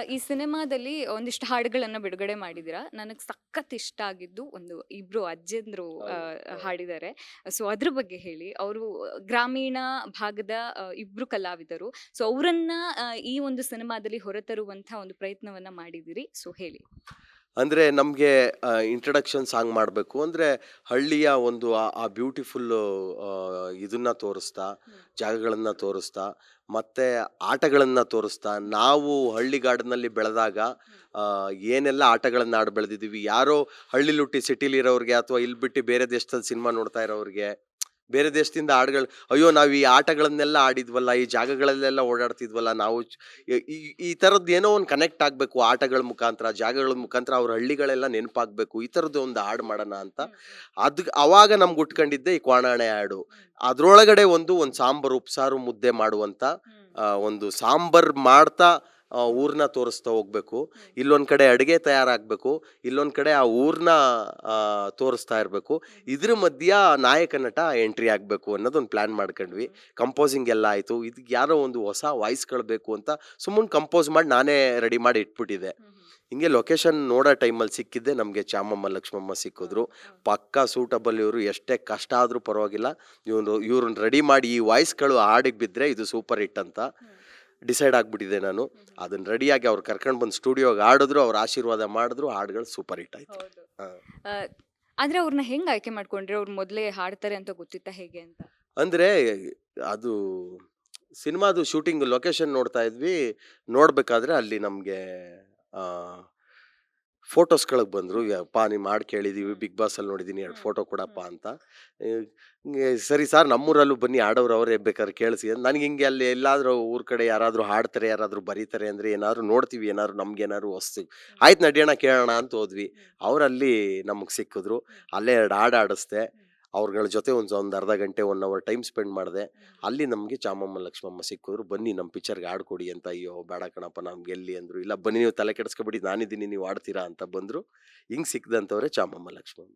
ಈ ಸಿನಿಮಾದಲ್ಲಿ ಒಂದಿಷ್ಟು ಹಾಡುಗಳನ್ನ ಬಿಡುಗಡೆ ಮಾಡಿದ್ದೀರಾ. ನನಗೆ ಸಖತ್ ಇಷ್ಟ ಆಗಿದ್ದು ಇಬ್ರು ಅಜ್ಜಂದ್ರು ಹೌದು, ಹೌದು. ಹಾಡಿದ್ದಾರೆ. ಸೊ ಅದ್ರ ಬಗ್ಗೆ ಹೇಳಿ. ಅವರು ಗ್ರಾಮೀಣ ಭಾಗದ ಇಬ್ರು ಕಲಾವಿದರು. ಸೊ ಅವರನ್ನ ಈ ಒಂದು ಸಿನಿಮಾದಲ್ಲಿ ಹೊರತರುವಂಥ ಒಂದು ಪ್ರಯತ್ನವನ್ನ ಮಾಡಿದಿರಿ. ಸೊ ಹೇಳಿ. ಅಂದ್ರೆ ನಮ್ಗೆ ಇಂಟ್ರಡಕ್ಷನ್ ಸಾಂಗ್ ಮಾಡ್ಬೇಕು ಅಂದ್ರೆ ಹಳ್ಳಿಯ ಒಂದು ಆ ಬ್ಯೂಟಿಫುಲ್ಲು ಇದನ್ನ ತೋರಿಸ್ತಾ, ಹ್ಮ್. ಜಾಗಗಳನ್ನ ತೋರಿಸ್ತಾ, ಮತ್ತೆ ಆಟಗಳನ್ನ ತೋರಿಸ್ತಾ, ನಾವು ಹಳ್ಳಿಗಾಡಿನಲ್ಲಿ ಬೆಳೆದಾಗ ಹ್ಮ್. ಏನೆಲ್ಲ ಆಟಗಳನ್ನ ಆಡಿ ಬೆಳೆದಿದ್ದೀವಿ, ಯಾರೋ ಹಳ್ಳಿಲಿ ಹುಟ್ಟಿ ಸಿಟಿಲಿ ಇರೋರಿಗೆ ಅಥವಾ ಇಲ್ಲಿ ಬಿಟ್ಟು ಬೇರೆ ದೇಶದಲ್ಲಿ ಸಿನಿಮಾ ನೋಡ್ತಾ ಇರೋರಿಗೆ, ಬೇರೆ ದೇಶದಿಂದ ಹಾಡುಗಳು, ಅಯ್ಯೋ ನಾವು ಈ ಆಟಗಳನ್ನೆಲ್ಲ ಆಡಿದ್ವಲ್ಲ, ಈ ಜಾಗಗಳಲ್ಲೆಲ್ಲ ಓಡಾಡ್ತಿದ್ವಲ್ಲ ನಾವು, ಈ ಈ ಥರದ್ದು ಏನೋ ಒಂದು ಕನೆಕ್ಟ್ ಆಗಬೇಕು ಆಟಗಳ ಮುಖಾಂತರ, ಜಾಗಗಳ ಮುಖಾಂತರ ಅವ್ರ ಹಳ್ಳಿಗಳೆಲ್ಲ ನೆನಪಾಗಬೇಕು, ಈ ಥರದ್ದು ಒಂದು ಹಾಡು ಮಾಡೋಣ ಅಂತ. ಹ್ಮ್. ಅವಾಗ ನಮ್ಗೆ ಉಟ್ಕೊಂಡಿದ್ದೆ ಈ ಕ್ವಾಣಾಣೆ ಹಾಡು. ಹ್ಮ್. ಅದ್ರೊಳಗಡೆ ಒಂದು ಸಾಂಬಾರು, ಉಪ್ಸಾರು, ಮುದ್ದೆ ಮಾಡುವಂಥ ಹ್ಮ್. ಒಂದು ಸಾಂಬಾರ್ ಮಾಡ್ತಾ ಊರನ್ನ ತೋರಿಸ್ತಾ ಹೋಗ್ಬೇಕು. ಹ್ಮ್. ಇಲ್ಲೊಂದು ಕಡೆ ಅಡುಗೆ ತಯಾರಾಗಬೇಕು, ಇನ್ನೊಂದು ಕಡೆ ಆ ಊರನ್ನ ತೋರಿಸ್ತಾ ಇರಬೇಕು. ಇದ್ರ ಮಧ್ಯ ನಾಯಕ ನಟ ಎಂಟ್ರಿ ಆಗಬೇಕು ಅನ್ನೋದೊಂದು ಪ್ಲ್ಯಾನ್ ಮಾಡ್ಕೊಂಡ್ವಿ. ಕಂಪೋಸಿಂಗ್ ಎಲ್ಲ ಆಯಿತು. ಇದಕ್ಕೆ ಯಾರೋ ಒಂದು ಹೊಸ ವಾಯ್ಸ್ಗಳು ಬೇಕು ಅಂತ ಸುಮ್ಮನೆ ಕಂಪೋಸ್ ಮಾಡಿ ನಾನೇ ರೆಡಿ ಮಾಡಿ ಇಟ್ಬಿಟ್ಟಿದ್ದೆ. ಹ್ಮ್. ಹ್ಮ್. ಹಿಂಗೆ ಲೊಕೇಶನ್ ನೋಡೋ ಟೈಮಲ್ಲಿ ಸಿಕ್ಕಿದ್ದೆ ನಮಗೆ ಚಾಮಮ್ಮ ಲಕ್ಷ್ಮಮ್ಮ ಸಿಕ್ಕಿದ್ರು. ಪಕ್ಕಾ ಸೂಟಬಲ್ ಇವರು, ಎಷ್ಟೇ ಕಷ್ಟ ಆದರೂ ಪರವಾಗಿಲ್ಲ, ಇವ್ರನ್ನ ರೆಡಿ ಮಾಡಿ ಈ ವಾಯ್ಸ್ಗಳು ಹಾಡಿಗೆ ಬಿದ್ದರೆ ಇದು ಸೂಪರ್ ಹಿಟ್ ಅಂತ ಡಿಸೈಡ್ ಆಗಿಬಿಟ್ಟಿದೆ ನಾನು. ಅದನ್ನು ರೆಡಿಯಾಗಿ ಅವ್ರು ಕರ್ಕೊಂಡು ಬಂದು ಸ್ಟುಡಿಯೋಗೆ ಆಡಿದ್ರು, ಅವ್ರ ಆಶೀರ್ವಾದ ಮಾಡಿದ್ರು, ಹಾಡುಗಳು ಸೂಪರ್ ಹಿಟ್ ಆಯಿತು. ಹೌದು. ಹಾಂ. ಆ, ಆದ್ರೆ ಅವ್ರನ್ನ ಹೆಂಗ್ ಆಯ್ಕೆ ಮಾಡ್ಕೊಂಡ್ರಿ? ಅವ್ರು ಮೊದ್ಲೇ ಹಾಡ್ತಾರೆ ಅಂತ ಗೊತ್ತಿತ್ತಾ ಹೇಗೆ ಅಂತ? ಅಂದರೆ ಅದು ಸಿನಿಮಾದು ಶೂಟಿಂಗ್ ಲೊಕೇಶನ್ ನೋಡ್ತಾ ಇದ್ವಿ. ನೋಡಬೇಕಾದ್ರೆ ಅಲ್ಲಿ ನಮಗೆ ಫೋಟೋಸ್‌ಗಳಿಗೆ ಬಂದರು. "ಯಪ್ಪಾ ನಿಮ್ಮ ಹಾಡು ಕೇಳಿದ್ದೀವಿ, ಬಿಗ್ ಬಾಸಲ್ಲಿ ನೋಡಿದ್ದೀನಿ, 2 ಫೋಟೋ ಕೊಡಪ್ಪ" ಅಂತ. ಸರಿ ಸರ್ ನಮ್ಮೂರಲ್ಲೂ ಬನ್ನಿ ಹಾಡೋರು ಅವರೇ ಬೇಕಾದ್ರೆ ಕೇಳಿಸಿ ಅಂತ. ನನಗೆ ಹಿಂಗೆ ಅಲ್ಲಿ ಎಲ್ಲಾದರೂ ಊರ ಕಡೆ ಯಾರಾದರೂ ಹಾಡ್ತಾರೆ, ಯಾರಾದರೂ ಬರೀತಾರೆ ಅಂದರೆ ಏನಾದ್ರು ನೋಡ್ತೀವಿ, ಏನಾದ್ರು ನಮ್ಗೇನಾದ್ರು ಹೊಸ್ತು. ಆಯ್ತು ನಡಿಯೋಣ ಕೇಳೋಣ ಅಂತ ಹೋದ್ವಿ. ಅವರಲ್ಲಿ ನಮಗೆ ಸಿಕ್ಕಿದ್ರು. ಅಲ್ಲೇ 2 ಹಾಡು ಆಡಿಸ್ದೆ. ಅವ್ರುಗಳ ಜೊತೆ ಒಂದು ಅರ್ಧ ಗಂಟೆ 1 ಅವರ್ ಟೈಮ್ ಸ್ಪೆಂಡ್ ಮಾಡಿದೆ. ಅಲ್ಲಿ ನಮಗೆ ಚಾಮಮ್ಮ ಲಕ್ಷ್ಮಮ್ಮ ಸಿಕ್ಕಿದ್ರು. "ಬನ್ನಿ ನಮ್ಮ ಪಿಕ್ಚರ್‌ಗೆ ಹಾಡು ಕೊಡಿ" ಅಂತ. "ಅಯ್ಯೋ ಬೇಡ ಕಣಪ್ಪ ನಮ್ಗೆಲ್ಲಿ" ಅಂದರು. "ಇಲ್ಲ ಬನ್ನಿ ನೀವು ತಲೆ ಕೆಡಿಸ್ಕೊಬೇಡಿ, ನಾನಿದ್ದೀನಿ ನೀವು ಹಾಡ್ತೀರಾ" ಅಂತ ಬಂದರು. ಹಿಂಗೆ ಸಿಕ್ದಂಥವ್ರೆ ಚಾಮಮ್ಮ ಲಕ್ಷ್ಮಮ್ಮ.